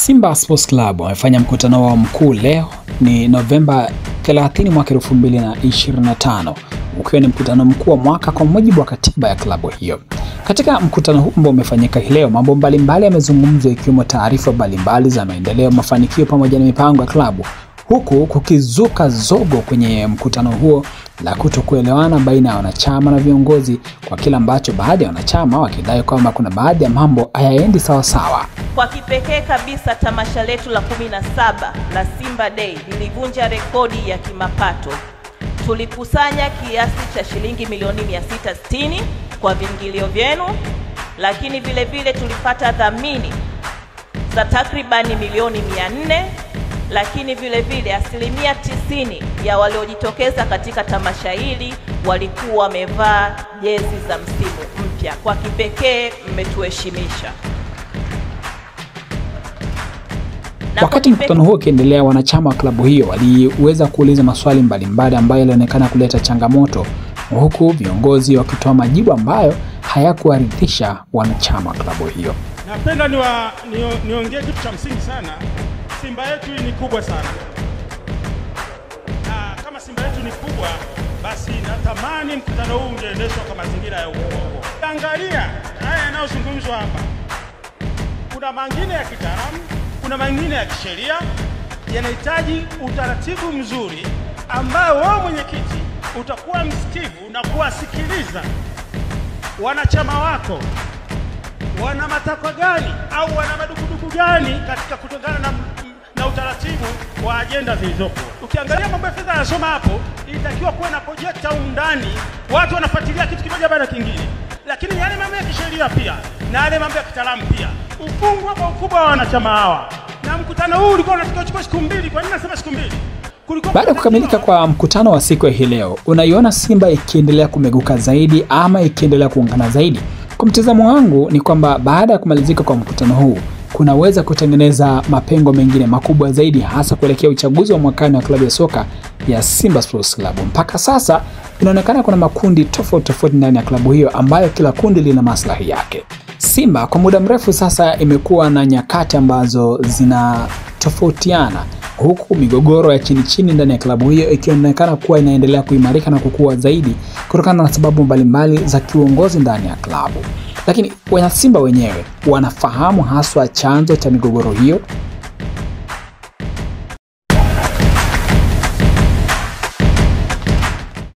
Simba Sports Club wamefanya mkutano wao mkuu leo ni Novemba 30 mwaka 2025, ukiwa ni mkutano mkuu wa mwaka kwa mujibu wa katiba ya klabu hiyo. Katika mkutano huu ambao umefanyika leo, mambo mbalimbali yamezungumzwa ikiwemo taarifa mbalimbali za maendeleo, mafanikio pamoja na mipango ya klabu, huku kukizuka zogo kwenye mkutano huo la kutokuelewana baina ya wanachama na viongozi kwa kila ambacho baadhi ya wanachama wakidai kwamba kuna baadhi ya mambo hayaendi sawa sawa. Kwa kipekee kabisa, tamasha letu la 17 la Simba Day lilivunja rekodi ya kimapato. Tulikusanya kiasi cha shilingi milioni 660 kwa viingilio vyenu, lakini vile vile tulipata dhamini za takribani milioni 400, lakini vile vile 90% ya waliojitokeza katika tamasha hili walikuwa wamevaa jezi za msimu mpya. Kwa kipekee mmetuheshimisha. Wakati mkutano huo ukiendelea, wanachama wa klabu hiyo waliweza kuuliza maswali mbalimbali ambayo yalionekana kuleta changamoto, huku viongozi wakitoa majibu ambayo hayakuwaridhisha wanachama wa klabu hiyo. Napenda niongee kitu cha msingi sana. Simba yetu ni kubwa sana. Na kama Simba yetu ni kubwa, basi natamani mkutano huu ungeendeshwa kwa mazingira ya ukubwa. Angalia haya yanayozungumzwa hapa. Kuna mengine ya kitaalamu, kuna mengine ya kisheria, yanahitaji utaratibu mzuri ambao wewe mwenyekiti utakuwa msikivu na kuwasikiliza wanachama wako wana matakwa gani au wana madukuduku gani katika kutokana na utaratibu wa agenda zilizopo. Ukiangalia mambo ya fedha yanasoma hapo, ilitakiwa kuwa na projector ndani, watu wanafuatilia kitu kimoja baada ya kingine. Lakini yale mambo ya kisheria pia na yale mambo ya kitaalamu pia ufungwa kwa ukubwa wa wanachama hawa. Na mkutano huu ulikuwa unachukua siku 2. Kwa nini nasema siku 2? Baada ya kukamilika kwa mkutano wa siku hii leo, unaiona Simba ikiendelea kumeguka zaidi ama ikiendelea kuungana zaidi? Kwa mtazamo wangu ni kwamba baada ya kumalizika kwa mkutano huu kunaweza kutengeneza mapengo mengine makubwa zaidi, hasa kuelekea uchaguzi wa mwakani wa klabu ya soka ya Simba Sports Club. Mpaka sasa inaonekana kuna makundi tofauti ndani ya klabu hiyo ambayo kila kundi lina maslahi yake. Simba kwa muda mrefu sasa imekuwa na nyakati ambazo zina tofautiana, huku migogoro ya chini ndani ya klabu hiyo ikionekana kuwa inaendelea kuimarika na kukua zaidi kutokana na sababu mbalimbali za kiuongozi ndani ya klabu. Lakini wana Simba wenyewe wanafahamu haswa chanzo cha migogoro hiyo.